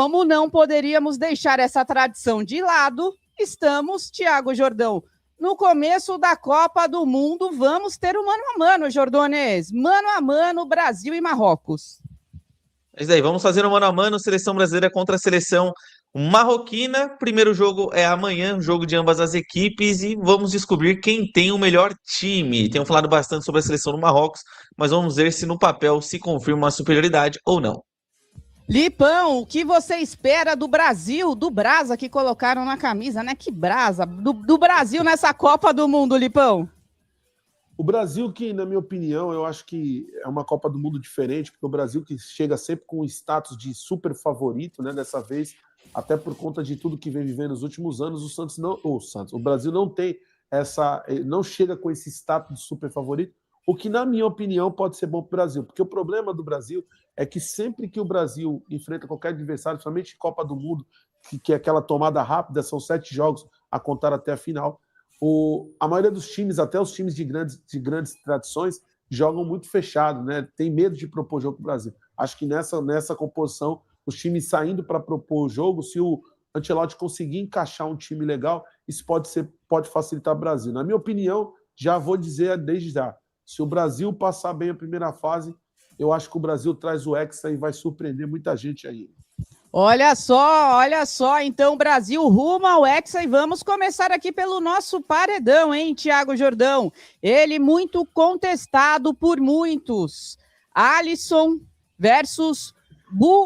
como não poderíamos deixar essa tradição de lado, estamos, Thiago Jordão, no começo da Copa do Mundo, vamos ter um mano a mano, Jordones. Mano a mano, Brasil e Marrocos. É isso aí, vamos fazer um mano a mano, seleção brasileira contra a seleção marroquina. Primeiro jogo é amanhã, jogo de ambas as equipes, e vamos descobrir quem tem o melhor time. Tenho falado bastante sobre a seleção do Marrocos, mas vamos ver se no papel se confirma a superioridade ou não. Lipão, o que você espera do Brasil, do Brasa que colocaram na camisa, né? Que brasa, do Brasil nessa Copa do Mundo, Lipão? O Brasil que, na minha opinião, eu acho que é uma Copa do Mundo diferente, porque o Brasil que chega sempre com o status de super favorito, né? Dessa vez, até por conta de tudo que vem vivendo nos últimos anos, o Brasil não tem não chega com esse status de super favorito, o que, na minha opinião, pode ser bom para o Brasil, porque o problema do Brasil é que sempre que o Brasil enfrenta qualquer adversário, principalmente Copa do Mundo, que é aquela tomada rápida, são 7 jogos a contar até a final, a maioria dos times, até os times de grandes tradições, jogam muito fechado, né? Tem medo de propor jogo para o Brasil. Acho que nessa composição, os times saindo para propor o jogo, se o Ancelotti conseguir encaixar um time legal, isso pode facilitar o Brasil. Na minha opinião, já vou dizer desde já, se o Brasil passar bem a primeira fase, eu acho que o Brasil traz o Hexa e vai surpreender muita gente aí. Olha só, então Brasil rumo ao Hexa e vamos começar aqui pelo nosso paredão, hein, Thiago Jordão? Ele muito contestado por muitos. Alisson versus Bono.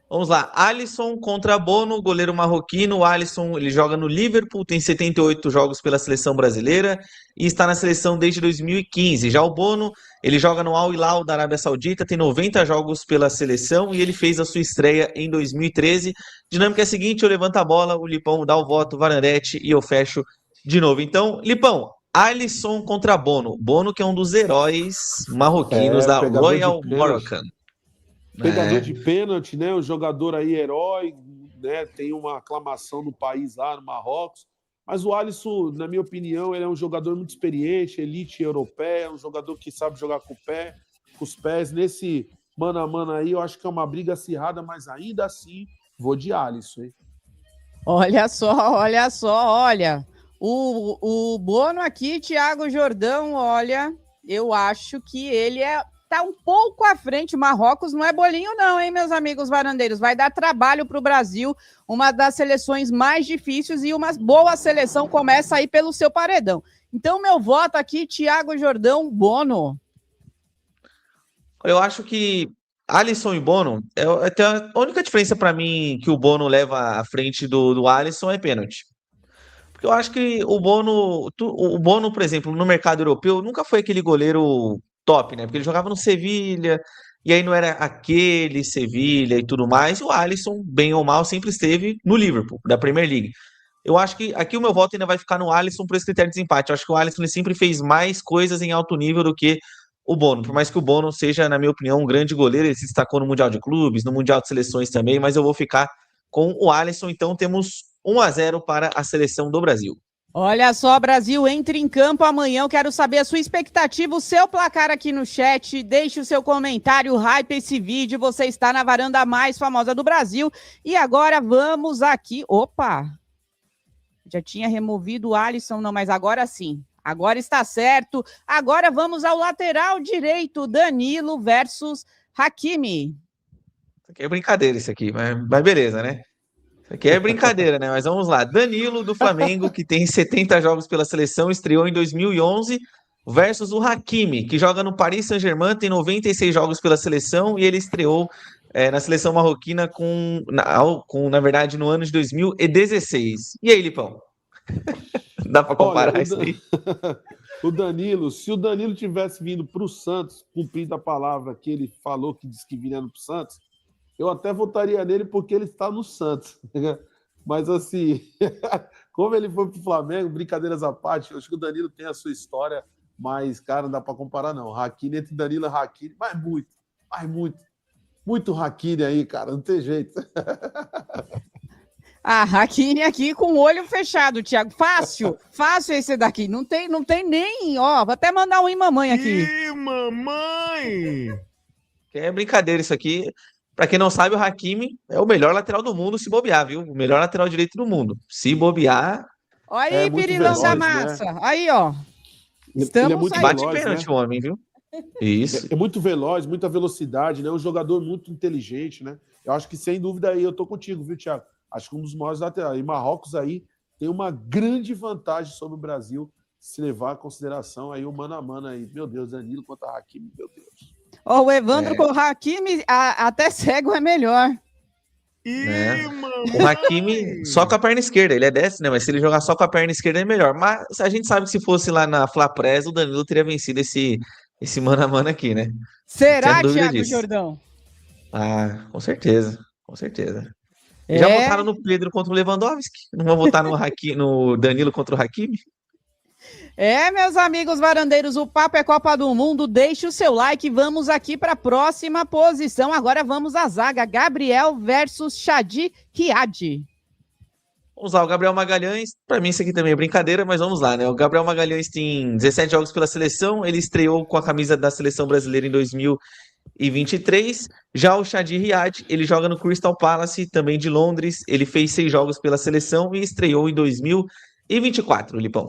Vamos lá, Alisson contra Bono, goleiro marroquino. O Alisson, ele joga no Liverpool, tem 78 jogos pela seleção brasileira e está na seleção desde 2015. Já o Bono, ele joga no Al Hilal da Arábia Saudita, tem 90 jogos pela seleção e ele fez a sua estreia em 2013. Dinâmica é a seguinte, eu levanto a bola, o Lipão dá o voto, Varanete e eu fecho de novo. Então, Lipão, Alisson contra Bono. Bono que é um dos heróis marroquinos da Royal Moroccan. Pegador de pênalti, né? O jogador aí, herói, né? Tem uma aclamação no país lá, no Marrocos. Mas o Alisson, na minha opinião, ele é um jogador muito experiente, elite europeia, um jogador que sabe jogar com os pés. Nesse mano a mano aí, eu acho que é uma briga acirrada, mas ainda assim, vou de Alisson, hein? Olha só. O Bono aqui, Thiago Jordão, olha, eu acho que ele tá um pouco à frente. O Marrocos não é bolinho não, hein, meus amigos varandeiros? Vai dar trabalho para o Brasil, uma das seleções mais difíceis, e uma boa seleção começa aí pelo seu paredão. Então, meu voto aqui, Thiago Jordão, Bono. Eu acho que Alisson e Bono, até a única diferença para mim que o Bono leva à frente do Alisson é pênalti. Porque eu acho que o Bono, por exemplo, no mercado europeu, nunca foi aquele goleiro top, né? Porque ele jogava no Sevilha, e aí não era aquele Sevilha e tudo mais. E o Alisson, bem ou mal, sempre esteve no Liverpool, da Premier League. Eu acho que aqui o meu voto ainda vai ficar no Alisson por esse critério de desempate. Eu acho que o Alisson ele sempre fez mais coisas em alto nível do que o Bono. Por mais que o Bono seja, na minha opinião, um grande goleiro, ele se destacou no Mundial de Clubes, no Mundial de Seleções também, mas eu vou ficar com o Alisson. Então temos 1-0 para a seleção do Brasil. Olha só, Brasil, entre em campo amanhã. Eu quero saber a sua expectativa, o seu placar aqui no chat. Deixe o seu comentário, hype esse vídeo. Você está na varanda mais famosa do Brasil. E agora vamos aqui. Opa! Já tinha removido o Alisson, não, mas agora sim. Agora está certo. Agora vamos ao lateral direito, Danilo versus Hakimi. Isso aqui é brincadeira, isso aqui, mas beleza, né? Isso aqui é brincadeira, né? Mas vamos lá. Danilo, do Flamengo, que tem 70 jogos pela seleção, estreou em 2011, versus o Hakimi, que joga no Paris Saint-Germain, tem 96 jogos pela seleção, e ele estreou na seleção marroquina na verdade, no ano de 2016. E aí, Lipão? Dá para comparar isso aí? O Danilo, se o Danilo tivesse vindo para o Santos, cumprindo a palavra que ele falou, que disse que viria para o Santos, eu até votaria nele porque ele está no Santos. Mas, assim, como ele foi para o Flamengo, brincadeiras à parte, eu acho que o Danilo tem a sua história, mas, cara, não dá para comparar, não. Hakimi, entre Danilo e Hakimi, mas muito Hakimi aí, cara, não tem jeito. Hakimi aqui com o olho fechado, Thiago. Fácil esse daqui. Não tem nem, ó, vou até mandar um mamãe aqui. Ih, mamãe! É brincadeira isso aqui. Pra quem não sabe, o Hakimi é o melhor lateral do mundo se bobear, viu? O melhor lateral direito do mundo. Se bobear, Olha É aí, muito Pirilão da veloz, né? massa. Aí, ó. Ele é Estamos muito aí. bate veloz, né? pênalti o homem, viu? Isso. É muito veloz, muita velocidade, né? Um jogador muito inteligente, né? Eu acho que, sem dúvida, aí eu tô contigo, viu, Thiago? Acho que um dos maiores laterais. E Marrocos aí tem uma grande vantagem sobre o Brasil, se levar em consideração aí o mano a mano aí. Meu Deus, Danilo contra Hakimi, meu Deus. Ó, o Evandro É. com o Hakimi, até cego é melhor. Né? O Hakimi só com a perna esquerda, ele é destro, né? Mas se ele jogar só com a perna esquerda é melhor. Mas a gente sabe que se fosse lá na Fla-Pres, o Danilo teria vencido esse mano a mano aqui, né? Não tenho Será, dúvida Thiago disso. Jordão? Ah, com certeza, com certeza. Já É, votaram no Pedro contra o Lewandowski? Não vão votar no Danilo contra o Hakimi? meus amigos varandeiros, o papo é Copa do Mundo. Deixe o seu like, vamos aqui para a próxima posição. Agora vamos à zaga, Gabriel versus Chadi Riad. Vamos lá, o Gabriel Magalhães, pra mim isso aqui também é brincadeira, mas vamos lá, né? O Gabriel Magalhães tem 17 jogos pela seleção, ele estreou com a camisa da seleção brasileira em 2023. Já o Chadi Riad, ele joga no Crystal Palace, também de Londres, ele fez 6 jogos pela seleção e estreou em 2024, Lipão.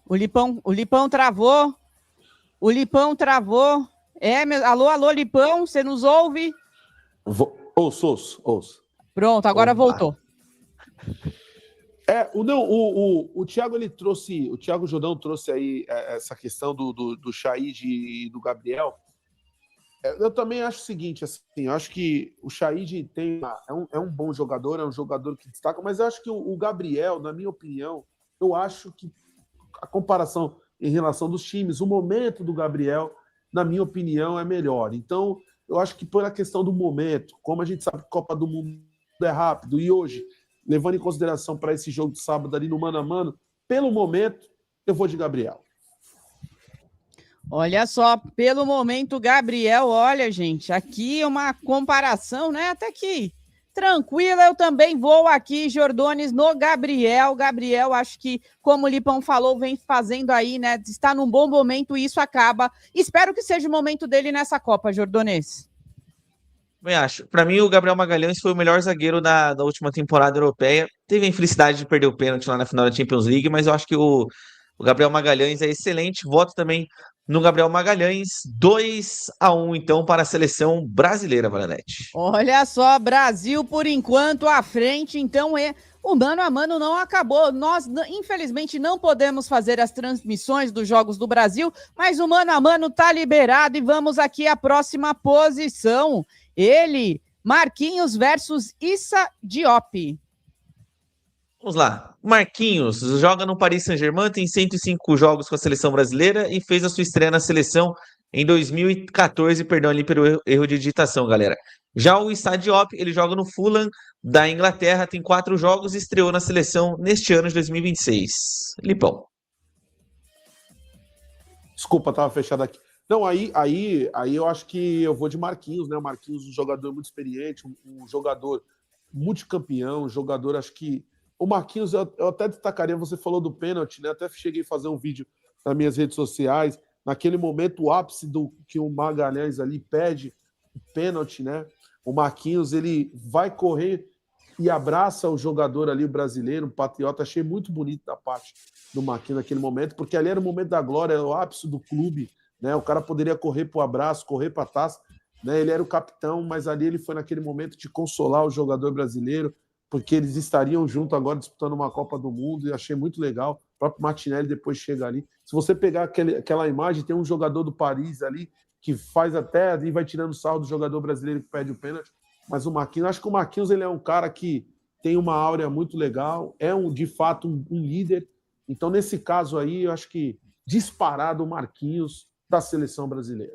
O Lipão travou. O Lipão travou. Alô, Lipão, você nos ouve? Ouço. Pronto, agora Opa. voltou. O Thiago, ele trouxe, o Thiago Jordão trouxe aí essa questão do Chaid e do Gabriel. Eu também acho o seguinte, assim, eu acho que o Chaid é um bom jogador, é um jogador que destaca, mas eu acho que o Gabriel, na minha opinião, eu acho que a comparação em relação dos times, o momento do Gabriel, na minha opinião, é melhor. Então, eu acho que pela questão do momento, como a gente sabe que a Copa do Mundo é rápido, e hoje, levando em consideração para esse jogo de sábado ali no mano a mano, pelo momento, eu vou de Gabriel. Olha só, pelo momento, Gabriel, olha, gente, aqui uma comparação, né, até que tranquila, eu também vou aqui, Jordones, no Gabriel. Gabriel, acho que, como o Lipão falou, vem fazendo aí, né, está num bom momento e isso acaba. Espero que seja o momento dele nessa Copa, Jordones. Eu acho. Para mim, o Gabriel Magalhães foi o melhor zagueiro da última temporada europeia. Teve a infelicidade de perder o pênalti lá na final da Champions League, mas eu acho que o Gabriel Magalhães é excelente. Voto também no Gabriel Magalhães. 2-1, então, para a seleção brasileira, Valanete. Olha só, Brasil, por enquanto, à frente. Então, o mano a mano não acabou. Nós, infelizmente, não podemos fazer as transmissões dos Jogos do Brasil, mas o mano a mano tá liberado e vamos aqui à próxima posição. Ele, Marquinhos versus Issa Diop. Vamos lá. Marquinhos joga no Paris Saint-Germain, tem 105 jogos com a seleção brasileira e fez a sua estreia na seleção em 2014, perdão ali pelo erro de digitação, galera. Já o Issa Diop, ele joga no Fulham da Inglaterra, tem 4 jogos e estreou na seleção neste ano de 2026. Lipão. Desculpa, tava fechado aqui. Não, aí eu acho que eu vou de Marquinhos, né? O Marquinhos, um jogador muito experiente, um jogador multicampeão, um jogador, acho que... O Marquinhos, eu até destacaria, você falou do pênalti, né? Até cheguei a fazer um vídeo nas minhas redes sociais, naquele momento, o ápice do que o Magalhães ali pede, o pênalti, né? O Marquinhos, ele vai correr e abraça o jogador ali, o brasileiro, o patriota. Achei muito bonito da parte do Marquinhos naquele momento, porque ali era o momento da glória, era o ápice do clube, né? O cara poderia correr para o abraço, correr para a taça, né? Ele era o capitão, mas ali ele foi naquele momento de consolar o jogador brasileiro, porque eles estariam juntos agora disputando uma Copa do Mundo, e achei muito legal. O próprio Martinelli depois chega ali. Se você pegar aquela imagem, tem um jogador do Paris ali, que faz até, e vai tirando sarro do jogador brasileiro que pede o pênalti, mas o Marquinhos, acho que o Marquinhos, ele é um cara que tem uma áurea muito legal, é de fato um líder. Então, nesse caso aí, eu acho que disparado o Marquinhos da seleção brasileira.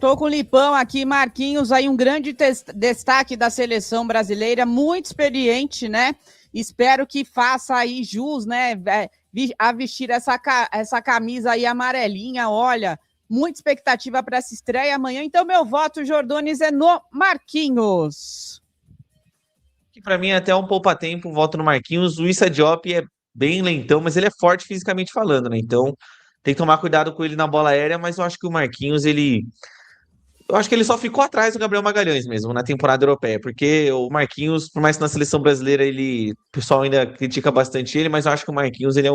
Tô com o Lipão aqui, Marquinhos, aí um grande destaque da seleção brasileira, muito experiente, né? Espero que faça aí jus, né? A vestir essa camisa aí amarelinha, olha, muita expectativa para essa estreia amanhã. Então, meu voto, Jordones, é no Marquinhos. Que para mim é até um poupa-tempo, voto no Marquinhos. O Issa Diop é bem lentão, mas ele é forte fisicamente falando, né? Então tem que tomar cuidado com ele na bola aérea, mas eu acho que o Marquinhos, eu acho que ele só ficou atrás do Gabriel Magalhães mesmo na temporada europeia, porque o Marquinhos, por mais que na seleção brasileira o pessoal ainda critica bastante ele, mas eu acho que o Marquinhos ele é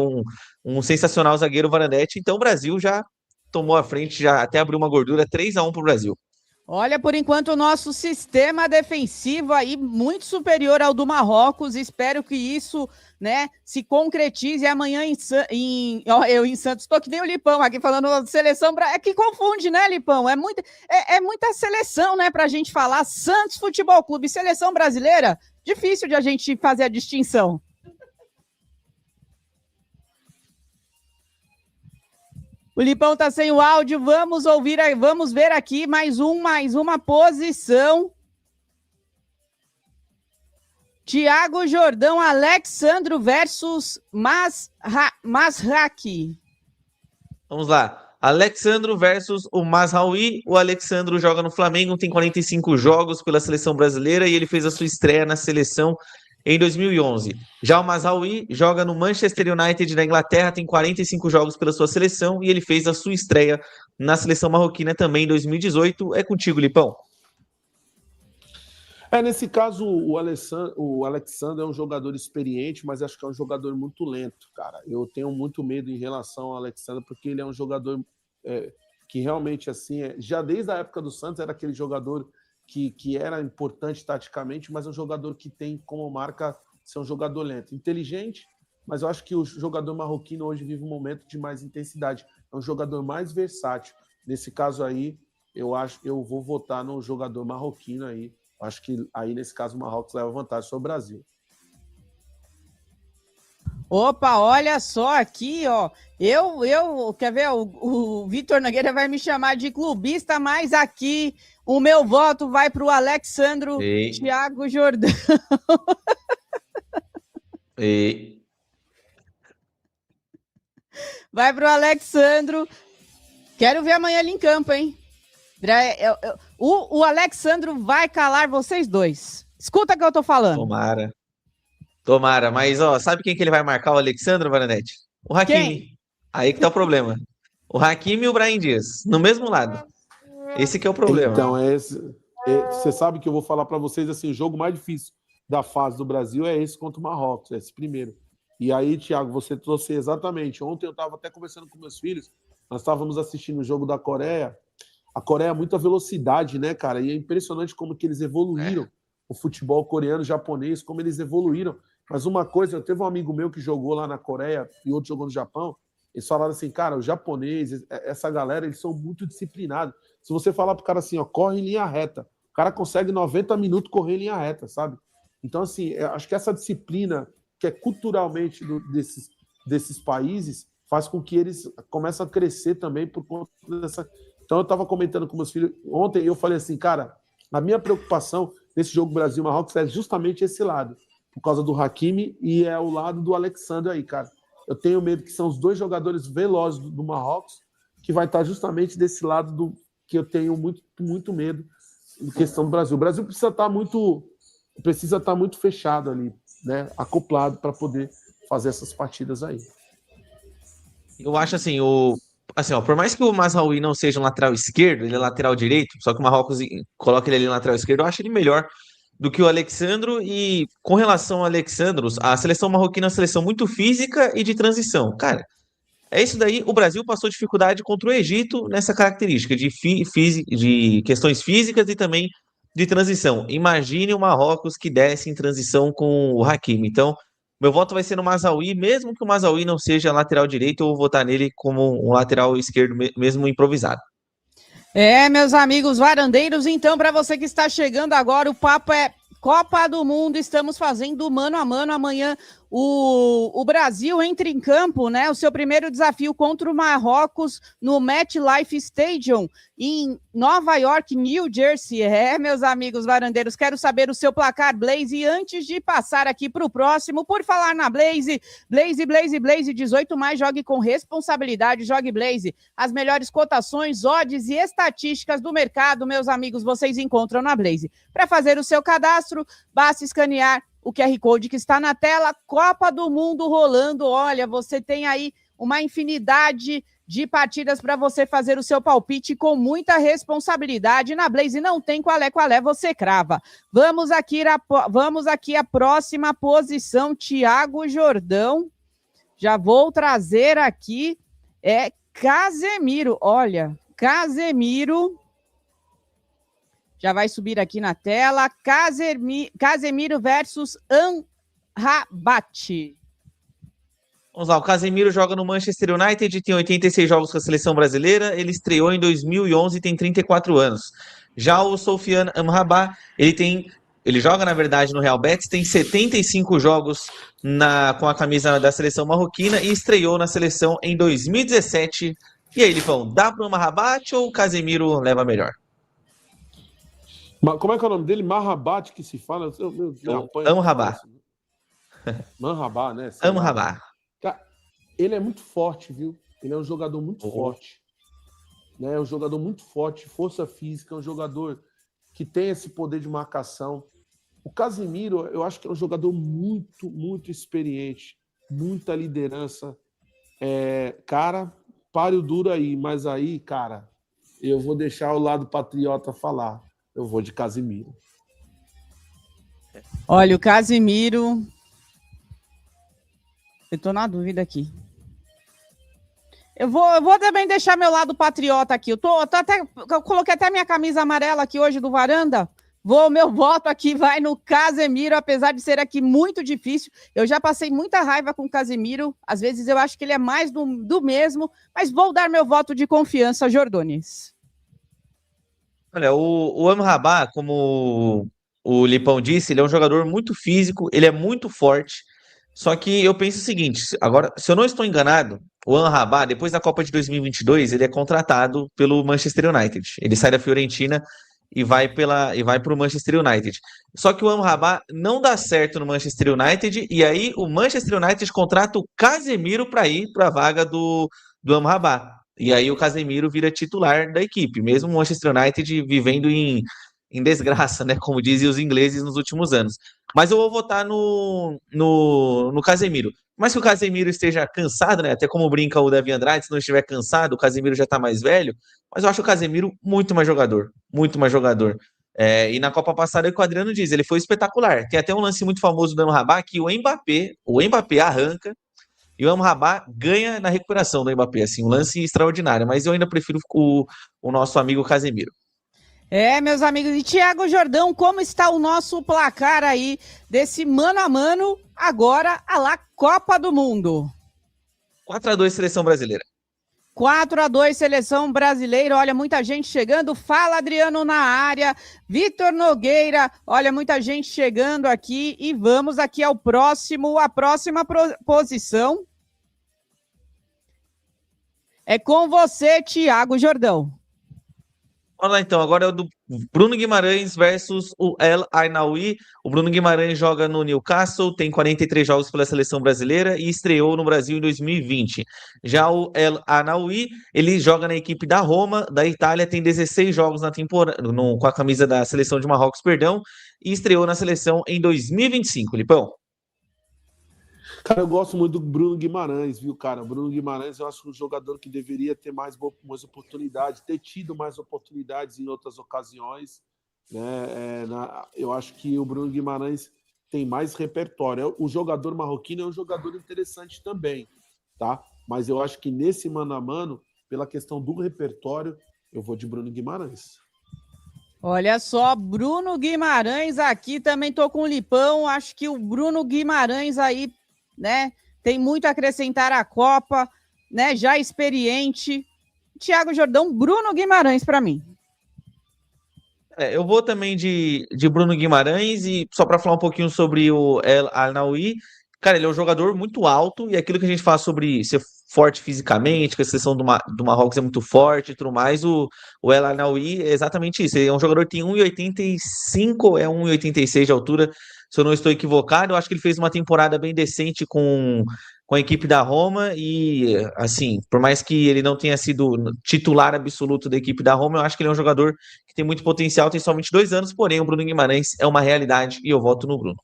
um sensacional zagueiro varanete, então o Brasil já tomou a frente, já até abriu uma gordura 3-1 pro Brasil. Olha, por enquanto, o nosso sistema defensivo aí muito superior ao do Marrocos. Espero que isso, né, se concretize amanhã eu em Santos. Estou que nem o Lipão aqui falando de seleção. É que confunde, né, Lipão? É muita seleção, né, pra gente falar. Santos Futebol Clube, seleção brasileira, difícil de a gente fazer a distinção. O Lipão tá sem o áudio, vamos ver aqui mais uma posição. Thiago Jordão, Alexandro versus Mazraoui. Vamos lá. Alexandro versus o Mazraoui. O Alexandro joga no Flamengo, tem 45 jogos pela seleção brasileira e ele fez a sua estreia na seleção em 2011. Já o Mazraoui joga no Manchester United da Inglaterra, tem 45 jogos pela sua seleção e ele fez a sua estreia na seleção marroquina também em 2018. É contigo, Lipão. Nesse caso, o Alexandre é um jogador experiente, mas acho que é um jogador muito lento, cara. Eu tenho muito medo em relação ao Alexandre, porque ele é um jogador que realmente, assim, já desde a época do Santos, era aquele jogador que era importante taticamente, mas é um jogador que tem como marca ser um jogador lento. Inteligente, mas eu acho que o jogador marroquino hoje vive um momento de mais intensidade. É um jogador mais versátil. Nesse caso aí, eu vou votar no jogador marroquino aí. Acho que aí, nesse caso, o Marrocos leva vantagem sobre o Brasil. Opa, olha só aqui, ó. Quer ver? O Vitor Nogueira vai me chamar de clubista, mas aqui o meu voto vai para o Alexandro Thiago Jordão. Vai para o Alexandro. Quero ver amanhã ele em campo, hein? O Alexandro vai calar vocês dois. Escuta o que eu tô falando. Tomara, mas ó, sabe quem que ele vai marcar, o Alexandro, Varanete? O Hakimi. Quem? Aí que tá o problema. O Hakimi e o Brahim Dias, no mesmo lado. Esse que é o problema. Então, você sabe que eu vou falar para vocês assim, o jogo mais difícil da fase do Brasil é esse contra o Marrocos, esse primeiro. E aí, Thiago, você trouxe exatamente. Ontem eu estava até conversando com meus filhos, nós estávamos assistindo o jogo da Coreia. A Coreia é muita velocidade, né, cara? E é impressionante como que eles evoluíram. O futebol coreano, japonês, como eles evoluíram. Mas uma coisa, teve um amigo meu que jogou lá na Coreia e outro jogou no Japão, eles falaram assim, cara, o japonês, essa galera, eles são muito disciplinados. Se você falar pro cara assim, ó, corre em linha reta, o cara consegue 90 minutos correr em linha reta, sabe? Então, assim, acho que essa disciplina, que é culturalmente desses países, faz com que eles comecem a crescer também por conta dessa... Então, eu estava comentando com meus filhos ontem, eu falei assim, cara, a minha preocupação nesse jogo Brasil-Marrocos é justamente esse lado, por causa do Hakimi e é o lado do Alexandre aí, cara. Eu tenho medo que são os dois jogadores velozes do Marrocos que vai estar justamente desse lado que eu tenho muito, muito medo em questão do Brasil. O Brasil precisa estar muito fechado ali, né, acoplado para poder fazer essas partidas aí. Eu acho assim, por mais que o Mazraoui não seja um lateral esquerdo, ele é lateral direito, só que o Marrocos coloca ele ali no lateral esquerdo, eu acho ele melhor do que o Alexandro. E com relação ao Alexandro, a seleção marroquina é uma seleção muito física e de transição. Cara, é isso daí. O Brasil passou dificuldade contra o Egito nessa característica de questões físicas e também de transição. Imagine o Marrocos que desce em transição com o Hakimi. Então, meu voto vai ser no Mazraoui, mesmo que o Mazraoui não seja lateral direito, eu vou votar nele como um lateral esquerdo, mesmo improvisado. Meus amigos varandeiros, então, para você que está chegando agora, o papo é Copa do Mundo, estamos fazendo mano a mano. Amanhã o Brasil entra em campo, né? O seu primeiro desafio contra o Marrocos no MetLife Stadium, em Nova York, New Jersey. Meus amigos varandeiros, quero saber o seu placar, Blaze. E antes de passar aqui para o próximo, por falar na Blaze, Blaze 18 mais, jogue com responsabilidade, jogue Blaze. As melhores cotações, odds e estatísticas do mercado, meus amigos, vocês encontram na Blaze. Para fazer o seu cadastro, basta escanear o QR Code que está na tela, Copa do Mundo rolando. Olha, você tem aí uma infinidade de partidas para você fazer o seu palpite com muita responsabilidade. Na Blaze não tem qual é, você crava. Vamos aqui à próxima posição, Thiago Jordão. Já vou trazer aqui, Casemiro. Olha, Casemiro... Já vai subir aqui na tela. Casemiro versus Amrabat. Vamos lá, o Casemiro joga no Manchester United, tem 86 jogos com a seleção brasileira, ele estreou em 2011 e tem 34 anos. Já o Sofiane Amrabat, ele joga, na verdade, no Real Betis, tem 75 jogos com a camisa da seleção marroquina e estreou na seleção em 2017. E aí, Lipão, dá para o Amrabat ou o Casemiro leva melhor? Como é que é o nome dele? Marrabat que se fala? Amrabat. Manrabat, né? Amrabat. Ele é muito forte, viu? Ele é um jogador muito forte. Né? É um jogador muito forte, força física, é um jogador que tem esse poder de marcação. O Casemiro, eu acho que é um jogador muito, muito experiente, muita liderança. Cara, pare o duro aí, mas aí, cara, eu vou deixar o lado patriota falar. Eu vou de Casemiro. Olha, o Casemiro... Eu tô na dúvida aqui. Eu vou também deixar meu lado patriota aqui. Eu coloquei até minha camisa amarela aqui hoje do Varanda. Meu voto aqui vai no Casemiro, apesar de ser aqui muito difícil. Eu já passei muita raiva com o Casemiro. Às vezes eu acho que ele é mais do mesmo, mas vou dar meu voto de confiança, Jordones. Olha, o Amrabat, como o Lipão disse, ele é um jogador muito físico, ele é muito forte. Só que eu penso o seguinte, agora, se eu não estou enganado, o Amrabat, depois da Copa de 2022, ele é contratado pelo Manchester United. Ele sai da Fiorentina e vai para o Manchester United. Só que o Amrabat não dá certo no Manchester United, e aí o Manchester United contrata o Casemiro para ir para a vaga do Amrabat. E aí o Casemiro vira titular da equipe, mesmo o Manchester United vivendo em desgraça, né? Como dizem os ingleses nos últimos anos. Mas eu vou votar no Casemiro. Mas se o Casemiro esteja cansado, né? Até como brinca o Davi Andrade, se não estiver cansado, o Casemiro já está mais velho. Mas eu acho o Casemiro muito mais jogador. Muito mais jogador. E na Copa passada, o que o Adriano diz, ele foi espetacular. Tem até um lance muito famoso do Amrabat que o Mbappé arranca e o Amrabat ganha na recuperação do Mbappé. Assim, um lance extraordinário. Mas eu ainda prefiro o nosso amigo Casemiro. Meus amigos, e Thiago Jordão, como está o nosso placar aí desse mano a mano, agora a la Copa do Mundo? 4-2 seleção brasileira. 4-2 seleção brasileira, olha, muita gente chegando, fala Adriano na área, Vitor Nogueira, olha, muita gente chegando aqui e vamos aqui a próxima posição. É com você, Thiago Jordão. Vamos lá então, agora é o do Bruno Guimarães versus o El Ainaoui. O Bruno Guimarães joga no Newcastle, tem 43 jogos pela seleção brasileira e estreou no Brasil em 2020. Já o El Ainaoui, ele joga na equipe da Roma, da Itália, tem 16 jogos na temporada, com a camisa da seleção de Marrocos, e estreou na seleção em 2025, Lipão. Cara, eu gosto muito do Bruno Guimarães, viu, cara? O Bruno Guimarães, eu acho um jogador que deveria ter mais oportunidades, ter tido mais oportunidades em outras ocasiões, né? Eu acho que o Bruno Guimarães tem mais repertório. O jogador marroquino é um jogador interessante também, tá? Mas eu acho que nesse mano a mano, pela questão do repertório, eu vou de Bruno Guimarães. Olha só, Bruno Guimarães aqui, também tô com o Lipão, acho que o Bruno Guimarães aí, né, tem muito a acrescentar à Copa, né, já experiente. Thiago Jordão, Bruno Guimarães para mim. Eu vou também de Bruno Guimarães, e só para falar um pouquinho sobre o El Ainaoui, cara, ele é um jogador muito alto, e aquilo que a gente fala sobre ser forte fisicamente, que a seleção do Marrocos é muito forte e tudo mais, o El Ainaoui é exatamente isso. Ele é um jogador que tem 1,85, 1,86 de altura, se eu não estou equivocado. Eu acho que ele fez uma temporada bem decente com a equipe da Roma e, assim, por mais que ele não tenha sido titular absoluto da equipe da Roma, eu acho que ele é um jogador que tem muito potencial, tem só 22 anos, porém o Bruno Guimarães é uma realidade e eu voto no Bruno.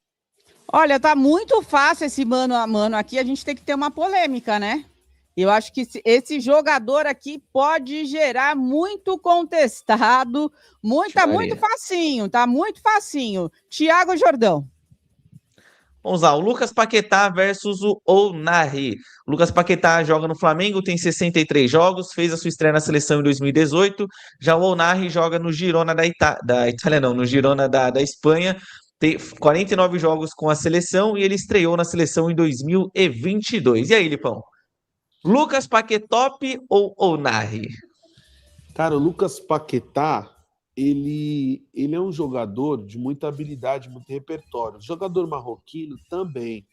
Olha, tá muito fácil esse mano a mano aqui, a gente tem que ter uma polêmica, né? Eu acho que esse jogador aqui pode gerar muito contestado, muito facinho, tá muito facinho. Thiago Jordão. Vamos lá, o Lucas Paquetá versus o Ounahi. O Lucas Paquetá joga no Flamengo, tem 63 jogos, fez a sua estreia na seleção em 2018. Já o Ounahi joga no Girona da Itália, não, no Girona da Espanha. Tem 49 jogos com a seleção e ele estreou na seleção em 2022. E aí, Lipão? Lucas Paquetop ou Ounahi? Cara, o Lucas Paquetá, ele é um jogador de muita habilidade, muito repertório. Jogador marroquino também.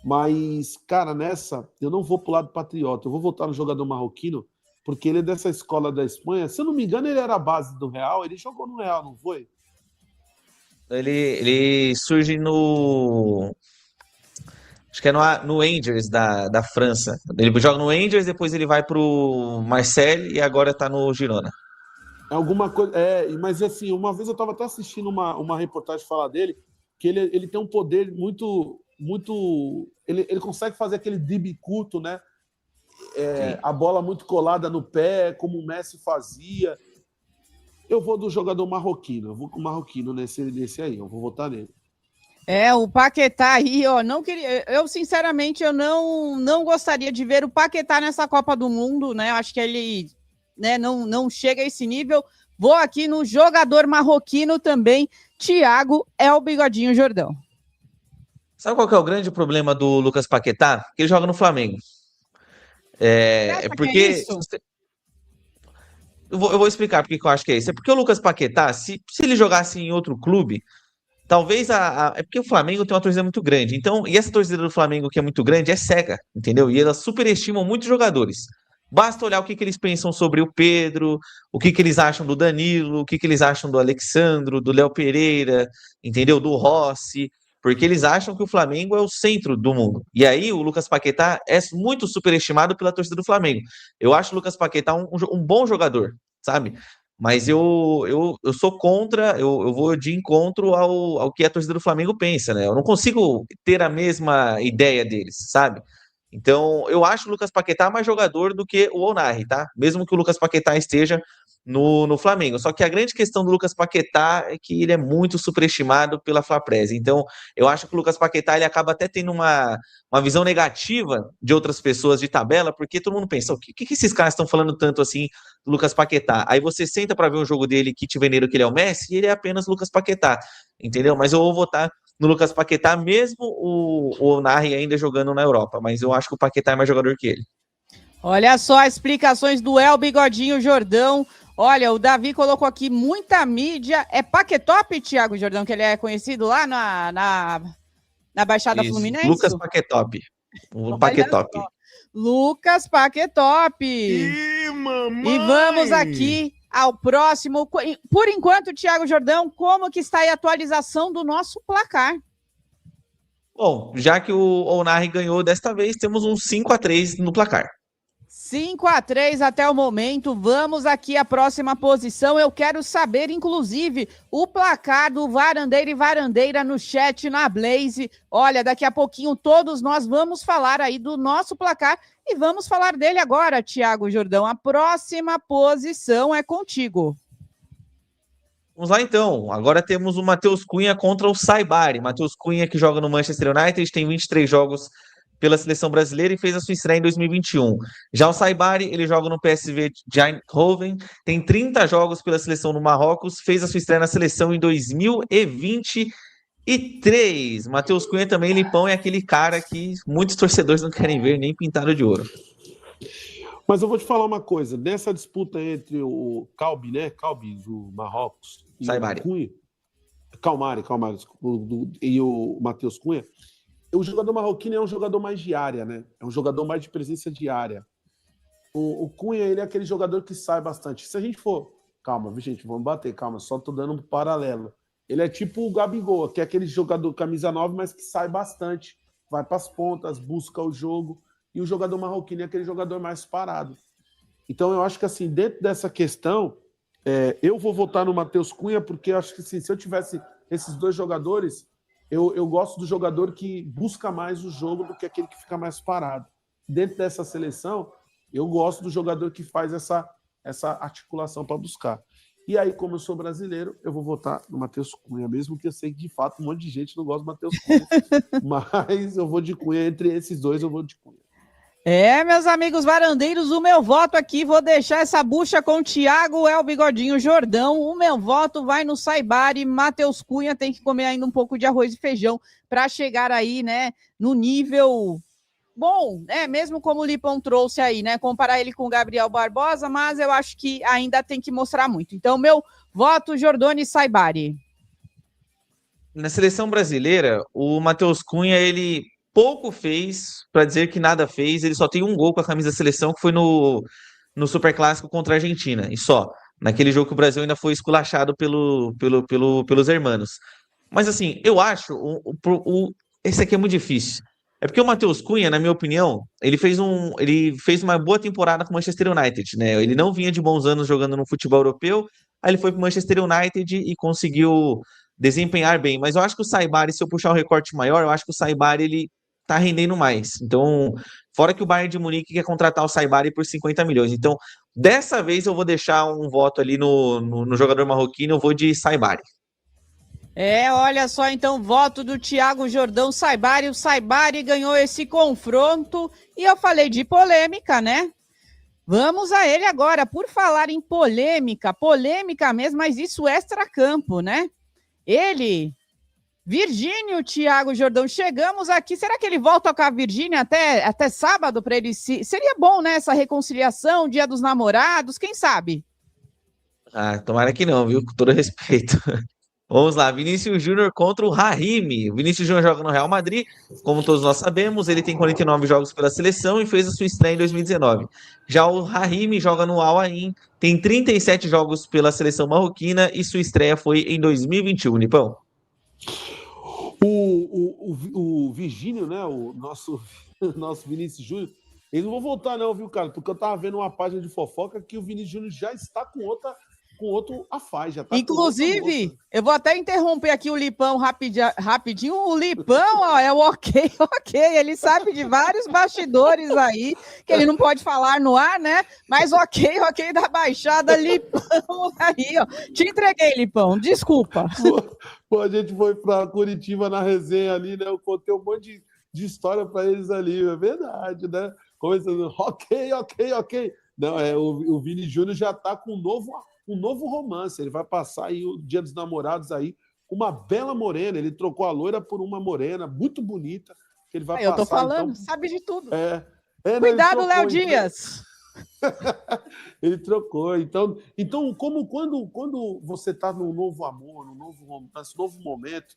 Mas, cara, nessa, eu não vou pro lado patriota. Eu vou voltar no jogador marroquino, porque ele é dessa escola da Espanha. Se eu não me engano, ele era a base do Real. Ele jogou no Real, não foi? Ele surge no... Acho que é no Angers da França. Ele joga no Angers, depois ele vai pro Marseille e agora tá no Girona. É alguma coisa. É, mas assim, uma vez eu estava até assistindo uma reportagem falar dele, que ele tem um poder muito. Ele consegue fazer aquele drible curto, né? A bola muito colada no pé, como o Messi fazia. Eu vou do jogador marroquino, eu vou com o marroquino nesse aí, eu vou votar nele. O Paquetá aí, ó, não queria. Eu, sinceramente, eu não gostaria de ver o Paquetá nessa Copa do Mundo, né? Acho que ele, né, não chega a esse nível. Vou aqui no jogador marroquino também, Thiago El Bigodinho Jordão. Sabe qual que é o grande problema do Lucas Paquetá? Que ele joga no Flamengo. Porque. É isso? Eu vou explicar porque que eu acho que é isso. É porque o Lucas Paquetá, se ele jogasse em outro clube, talvez é porque o Flamengo tem uma torcida muito grande. Então, e essa torcida do Flamengo que é muito grande é cega, entendeu? E elas superestimam muitos jogadores. Basta olhar o que eles pensam sobre o Pedro, o que eles acham do Danilo, o que eles acham do Alexandro, do Léo Pereira, entendeu? Do Rossi, porque eles acham que o Flamengo é o centro do mundo. E aí o Lucas Paquetá é muito superestimado pela torcida do Flamengo. Eu acho o Lucas Paquetá um bom jogador, sabe? Mas eu sou contra, eu vou de encontro ao que a torcida do Flamengo pensa, né? Eu não consigo ter a mesma ideia deles, sabe? Então, eu acho o Lucas Paquetá mais jogador do que o Ounahi, tá? Mesmo que o Lucas Paquetá esteja no Flamengo. Só que a grande questão do Lucas Paquetá é que ele é muito superestimado pela Flapress. Então, eu acho que o Lucas Paquetá ele acaba até tendo uma visão negativa de outras pessoas de tabela, porque todo mundo pensa, o que esses caras estão falando tanto assim do Lucas Paquetá? Aí você senta para ver um jogo dele que te venderam que ele é o Messi e ele é apenas Lucas Paquetá, entendeu? Mas eu vou votar no Lucas Paquetá, mesmo o Ounahi ainda jogando na Europa, mas eu acho que o Paquetá é mais jogador que ele. Olha só as explicações do El Bigodinho Jordão. Olha, o Davi colocou aqui muita mídia. É Paquetop, Thiago Jordão, que ele é conhecido lá na Baixada Isso. Fluminense? Lucas Paquetop. O Paquetop. Lucas Paquetop. Mamãe! E vamos aqui ao próximo. Por enquanto, Thiago Jordão, como que está aí a atualização do nosso placar? Bom, já que o Ounahi ganhou desta vez, temos um 5-3 no placar. 5-3 até o momento. Vamos aqui à próxima posição. Eu quero saber, inclusive, o placar do Varandeira e Varandeira no chat, na Blaze. Olha, daqui a pouquinho todos nós vamos falar aí do nosso placar e vamos falar dele agora, Thiago Jordão. A próxima posição é contigo. Vamos lá então. Agora temos o Matheus Cunha contra o Saibari. Matheus Cunha que joga no Manchester United, tem 23 jogos pela seleção brasileira e fez a sua estreia em 2021. Já o Saibari, ele joga no PSV Eindhoven, tem 30 jogos pela seleção no Marrocos, fez a sua estreia na seleção em 2023. Matheus Cunha também, Lipão, é aquele cara que muitos torcedores não querem ver nem pintado de ouro. Mas eu vou te falar uma coisa, nessa disputa entre o Calbi, né? Calbi do Marrocos e Saibari. o Cunha, Calmari, e o Matheus Cunha, o jogador marroquino é um jogador mais de área, né? É um jogador mais de presença de área. O Cunha, ele é aquele jogador que sai bastante. Se a gente for... Calma, gente, vamos bater, calma. Só tô dando um paralelo. Ele é tipo o Gabigol, que é aquele jogador camisa 9, mas que sai bastante. Vai para as pontas, busca o jogo. E o jogador marroquino é aquele jogador mais parado. Então, eu acho que, assim, dentro dessa questão, eu vou votar no Matheus Cunha, porque eu acho que, assim, se eu tivesse esses dois jogadores... eu gosto do jogador que busca mais o jogo do que aquele que fica mais parado. Dentro dessa seleção, eu gosto do jogador que faz essa articulação para buscar. E aí, como eu sou brasileiro, eu vou votar no Matheus Cunha, mesmo que eu sei que, de fato, um monte de gente não gosta do Matheus Cunha. Mas eu vou de Cunha. Entre esses dois, eu vou de Cunha. Meus amigos varandeiros, o meu voto aqui, vou deixar essa bucha com o Thiago Bigodinho Jordão. O meu voto vai no Saibari. Matheus Cunha tem que comer ainda um pouco de arroz e feijão para chegar aí, né, no nível bom, né? Mesmo como o Lipão trouxe aí, né? Comparar ele com o Gabriel Barbosa, mas eu acho que ainda tem que mostrar muito. Então, meu voto, Jordone Saibari. Na seleção brasileira, o Matheus Cunha, ele pouco fez, para dizer que nada fez. Ele só tem um gol com a camisa da seleção, que foi no Superclássico contra a Argentina, e só. Naquele jogo que o Brasil ainda foi esculachado pelos hermanos. Mas assim, eu acho, esse aqui é muito difícil. É porque o Matheus Cunha, na minha opinião, ele fez uma boa temporada com o Manchester United, né? Ele não vinha de bons anos jogando no futebol europeu, aí ele foi para o Manchester United e conseguiu desempenhar bem. Mas eu acho que o Saibari, se eu puxar um recorte maior, eu acho que o Saibari, ele tá rendendo mais. Então, fora que o Bayern de Munique quer contratar o Saibari por 50 milhões. Então, dessa vez eu vou deixar um voto ali no jogador marroquino, eu vou de Saibari. Olha só, então, voto do Thiago Jordão Saibari. O Saibari ganhou esse confronto e eu falei de polêmica, né? Vamos a ele agora. Por falar em polêmica mesmo, mas isso extra-campo, né? Ele, Virgínio Thiago Jordão, chegamos aqui. Será que ele volta com a Virgínia até sábado para ele se... Seria bom, né, essa reconciliação, Dia dos Namorados, quem sabe? Tomara que não, viu? Com todo respeito. Vamos lá, Vinícius Júnior contra o Rahimi. O Vinícius Júnior joga no Real Madrid, como todos nós sabemos, ele tem 49 jogos pela seleção e fez a sua estreia em 2019. Já o Rahimi joga no Al Ain, tem 37 jogos pela seleção marroquina e sua estreia foi em 2021, Nipão. O Virgínio, né, o nosso Vinícius Júnior, eles não vão voltar não, viu, cara? Porque eu tava vendo uma página de fofoca que o Vinícius Júnior já está com outro afaz, já tá. Inclusive, eu vou até interromper aqui o Lipão rapidinho. O Lipão, ó, é o ok. Ele sabe de vários bastidores aí, que ele não pode falar no ar, né? Mas ok da Baixada, Lipão aí, ó. Te entreguei, Lipão, desculpa. Pô, a gente foi pra Curitiba na resenha ali, né? Eu contei um monte de história pra eles ali, é verdade, né? Começando, ok. Não, o Vini Júnior já tá com um novo romance. Ele vai passar aí o Dia dos Namorados aí com uma bela morena. Ele trocou a loira por uma morena muito bonita. Que ele vai passar, eu tô falando, então... sabe de tudo. Cuidado, Léo Dias. Ele trocou. Então quando você está num novo amor, num novo romance, novo momento,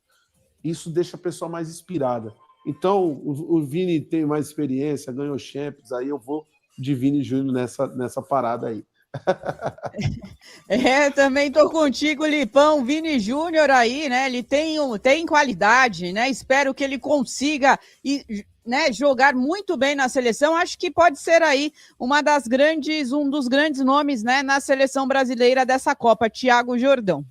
isso deixa a pessoa mais inspirada. Então, o Vini tem mais experiência, ganhou Champions, aí eu vou de Vini Júnior nessa parada aí. Também tô contigo, Lipão. Vini Júnior aí, né? Ele tem qualidade, né? Espero que ele consiga jogar muito bem na seleção. Acho que pode ser aí um dos grandes nomes, né, na seleção brasileira dessa Copa, Thiago Jordão.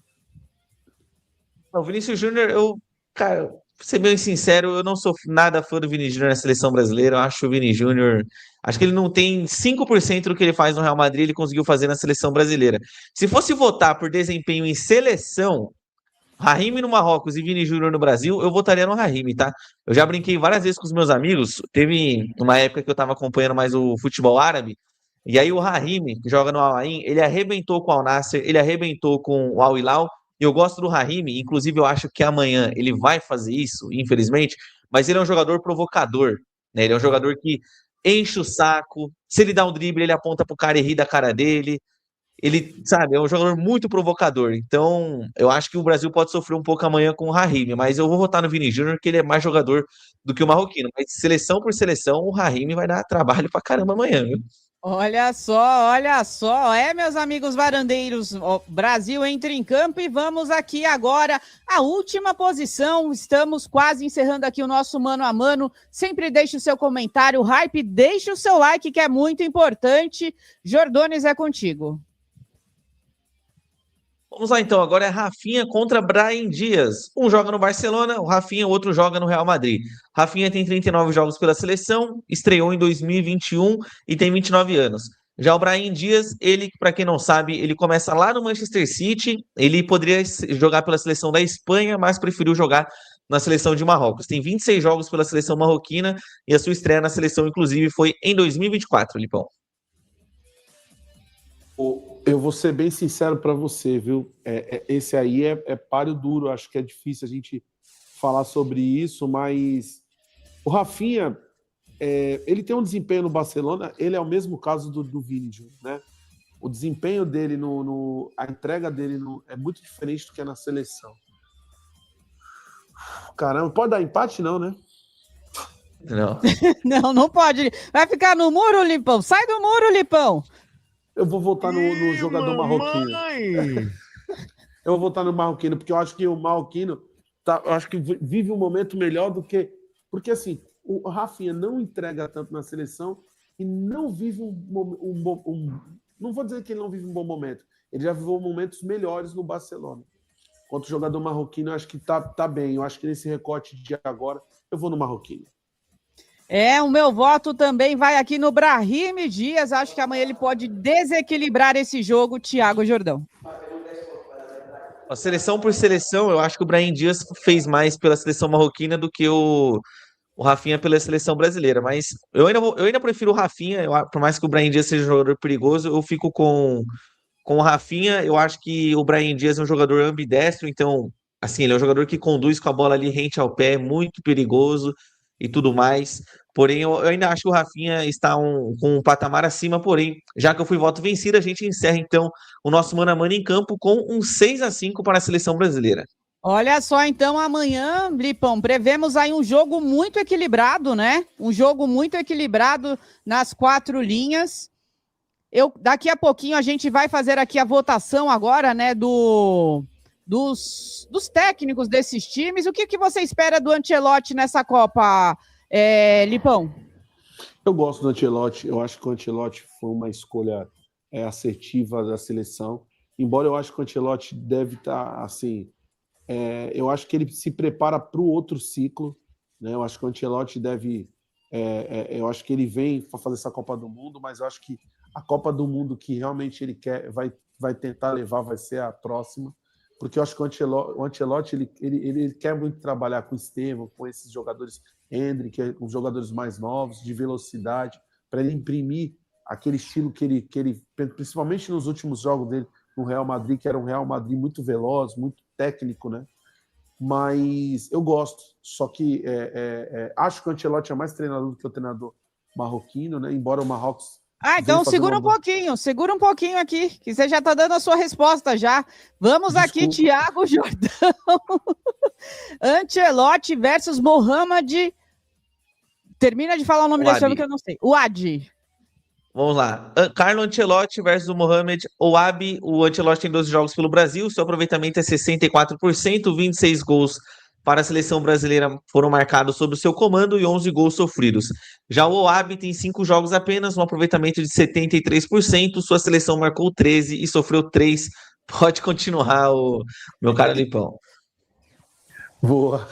O Vinícius Júnior, cara, pra ser bem sincero, eu não sou nada fã do Vini Júnior na seleção brasileira. Eu acho o Vini Júnior... Acho que ele não tem 5% do que ele faz no Real Madrid, ele conseguiu fazer na seleção brasileira. Se fosse votar por desempenho em seleção, Rahimi no Marrocos e Vini Júnior no Brasil, eu votaria no Rahimi, tá? Eu já brinquei várias vezes com os meus amigos. Teve uma época que eu tava acompanhando mais o futebol árabe, e aí o Rahimi, que joga no Al Ain, ele arrebentou com o Al Nassr, ele arrebentou com o Al Hilal. Eu gosto do Rahimi, inclusive eu acho que amanhã ele vai fazer isso, infelizmente, mas ele é um jogador provocador, né? Ele é um jogador que enche o saco, se ele dá um drible, ele aponta pro cara e ri da cara dele. Ele, sabe, é um jogador muito provocador. Então, eu acho que o Brasil pode sofrer um pouco amanhã com o Rahimi, mas eu vou votar no Vini Júnior, que ele é mais jogador do que o marroquino. Mas seleção por seleção, o Rahimi vai dar trabalho pra caramba amanhã, viu? Olha só, meus amigos varandeiros, Brasil entra em campo e vamos aqui agora à última posição, estamos quase encerrando aqui o nosso mano a mano, sempre deixe o seu comentário, hype, deixe o seu like que é muito importante, Jordones é contigo. Vamos lá então, agora é Rafinha contra Brahim Dias. Um joga no Barcelona, o Rafinha, o outro joga no Real Madrid. Rafinha tem 39 jogos pela seleção, estreou em 2021 e tem 29 anos. Já o Brahim Dias, ele, para quem não sabe, ele começa lá no Manchester City, ele poderia jogar pela seleção da Espanha, mas preferiu jogar na seleção de Marrocos. Tem 26 jogos pela seleção marroquina e a sua estreia na seleção, inclusive, foi em 2024, Lipão. Eu vou ser bem sincero para você, viu? Esse aí é páreo duro, acho que é difícil a gente falar sobre isso, mas o Rafinha, ele tem um desempenho no Barcelona, ele é o mesmo caso do Vini, né? O desempenho dele, a entrega dele é muito diferente do que é na seleção. Caramba, pode dar empate não, né? Não. Não pode. Vai ficar no muro, Lipão. Sai do muro, Lipão. Eu vou votar no jogador marroquino. Eu vou votar no marroquino, porque eu acho que o marroquino eu acho que vive um momento melhor do que... Porque, assim, o Rafinha não entrega tanto na seleção e não vive não vou dizer que ele não vive um bom momento. Ele já viveu momentos melhores no Barcelona. Quanto jogador marroquino, eu acho que tá bem. Eu acho que nesse recorte de agora, eu vou no marroquino. O meu voto também vai aqui no Brahim Dias. Acho que amanhã ele pode desequilibrar esse jogo, Thiago Jordão. A seleção por seleção, eu acho que o Brahim Dias fez mais pela seleção marroquina do que o Rafinha pela seleção brasileira. Mas eu ainda prefiro o Rafinha, por mais que o Brahim Dias seja um jogador perigoso, eu fico com o Rafinha. Eu acho que o Brahim Dias é um jogador ambidestro, então, assim, ele é um jogador que conduz com a bola ali rente ao pé, muito perigoso e tudo mais. Porém, eu ainda acho que o Rafinha está com um patamar acima, porém, já que eu fui voto vencido, a gente encerra, então, o nosso Mano a Mano em campo com um 6-5 para a seleção brasileira. Olha só, então, amanhã, Lipão, prevemos aí um jogo muito equilibrado, né? Um jogo muito equilibrado nas 4 linhas. Daqui a pouquinho a gente vai fazer aqui a votação agora, né, dos técnicos desses times. O que você espera do Ancelotti nessa Copa, Lipão? Eu gosto do Ancelotti. Eu acho que o Ancelotti foi uma escolha assertiva da seleção. Embora eu acho que o Ancelotti deve estar, assim... eu acho que ele se prepara para o outro ciclo, né? Eu acho que o Ancelotti deve... eu acho que ele vem para fazer essa Copa do Mundo, mas eu acho que a Copa do Mundo que realmente ele quer, vai tentar levar, vai ser a próxima, porque eu acho que o Ancelotti ele quer muito trabalhar com o Estevão, com esses jogadores, Endrick, com os jogadores mais novos, de velocidade, para ele imprimir aquele estilo que ele, principalmente nos últimos jogos dele no Real Madrid, que era um Real Madrid muito veloz, muito técnico, né? Mas eu gosto, só que acho que o Ancelotti é mais treinador do que o treinador marroquino, né? Embora o Marrocos... então segura um pouquinho aqui, que você já está dando a sua resposta já. Vamos aqui, Thiago Jordão. Ancelotti versus Mohamed. Termina de falar o nome desse homem que eu não sei. Ouadi. Vamos lá. Carlo Ancelotti versus o Mohamed Ouabi. O Ancelotti tem 12 jogos pelo Brasil, seu aproveitamento é 64%, 26 gols para a seleção brasileira foram marcados sob o seu comando e 11 gols sofridos. Já o Ouabi tem 5 jogos apenas, um aproveitamento de 73%, sua seleção marcou 13 e sofreu 3. Pode continuar, meu caro Lipão. Boa.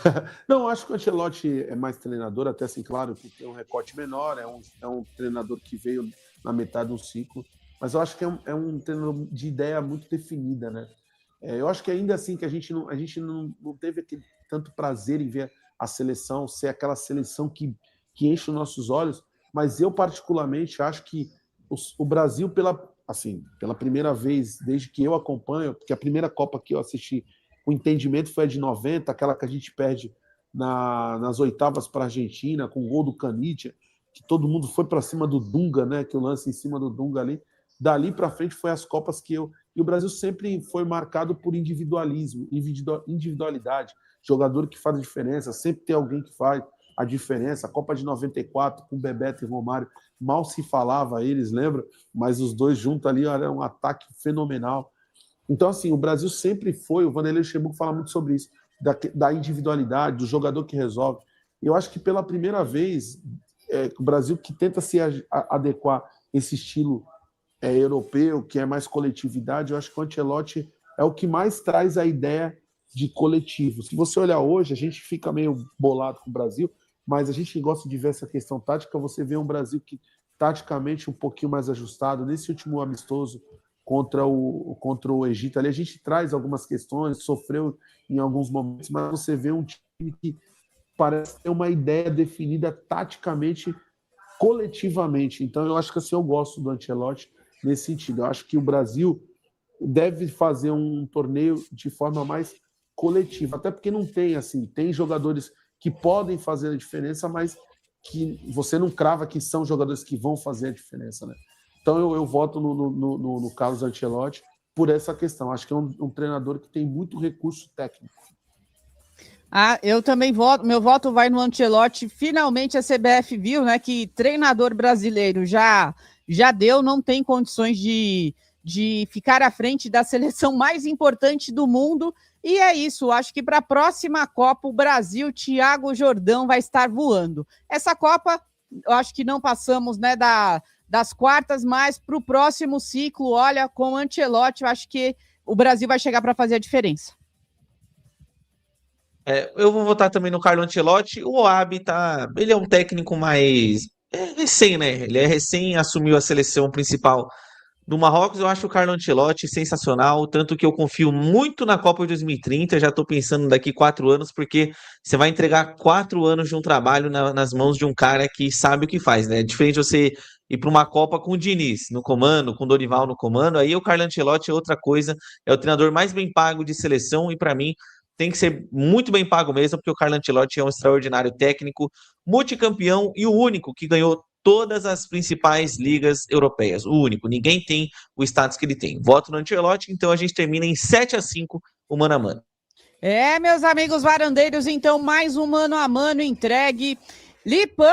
Não, acho que o Ancelotti é mais treinador, até assim, claro, que tem um recorte menor, é um treinador que veio na metade do ciclo, mas eu acho que é um treinador de ideia muito definida, né? Eu acho que ainda assim que a gente não teve aquele tanto prazer em ver a seleção ser aquela seleção que enche os nossos olhos, mas eu particularmente acho que o Brasil, pela primeira vez, desde que eu acompanho, porque a primeira Copa que eu assisti, o entendimento foi a de 90, aquela que a gente perde nas oitavas para a Argentina, com o gol do Canidia, que todo mundo foi para cima do Dunga, né? Que o lance em cima do Dunga ali. Dali para frente foi as Copas que E o Brasil sempre foi marcado por individualismo, individualidade. Jogador que faz a diferença, sempre tem alguém que faz a diferença. A Copa de 94, com Bebeto e Romário, mal se falava eles, lembra? Mas os dois juntos ali era um ataque fenomenal. Então, assim, o Brasil sempre foi, o Vanderlei Luxemburgo fala muito sobre isso, da individualidade, do jogador que resolve. Eu acho que pela primeira vez, o Brasil que tenta se adequar a esse estilo europeu, que é mais coletividade, eu acho que o Ancelotti é o que mais traz a ideia de coletivo. Se você olhar hoje, a gente fica meio bolado com o Brasil, mas a gente gosta de ver essa questão tática, você vê um Brasil que taticamente um pouquinho mais ajustado. Nesse último amistoso contra o Egito, ali a gente traz algumas questões, sofreu em alguns momentos, mas você vê um time que parece ter uma ideia definida taticamente, coletivamente. Então eu acho que assim, eu gosto do Ancelotti nesse sentido. Eu acho que o Brasil deve fazer um torneio de forma mais coletiva, até porque não tem assim, tem jogadores que podem fazer a diferença, mas que você não crava que são jogadores que vão fazer a diferença, né? Então eu voto no Carlos Ancelotti por essa questão. Acho que é um treinador que tem muito recurso técnico. Eu também voto, meu voto vai no Ancelotti. Finalmente a CBF viu, né, que treinador brasileiro já deu, não tem condições de ficar à frente da seleção mais importante do mundo. E é isso, acho que para a próxima Copa o Brasil, Thiago Jordão vai estar voando. Essa Copa, eu acho que não passamos, né, das quartas, mas para o próximo ciclo, olha, com o Ancelotti, eu acho que o Brasil vai chegar para fazer a diferença. Eu vou votar também no Carlo Ancelotti. O Oabi ele é um técnico mais recém, né? Ele é recém assumiu a seleção principal do Marrocos. Eu acho o Carlo Ancelotti sensacional, tanto que eu confio muito na Copa de 2030. Eu já estou pensando daqui 4 anos, porque você vai entregar 4 anos de um trabalho nas mãos de um cara que sabe o que faz, né? É diferente você ir para uma Copa com o Diniz no comando, com o Dorival no comando. Aí o Carlo Ancelotti é outra coisa, é o treinador mais bem pago de seleção e para mim tem que ser muito bem pago mesmo, porque o Carlo Ancelotti é um extraordinário técnico, multicampeão e o único que ganhou todas as principais ligas europeias. O único. Ninguém tem o status que ele tem. Voto no Ancelotti, então a gente termina em 7-5 o mano a mano. Meus amigos varandeiros, então mais um mano a mano entregue. Lipão!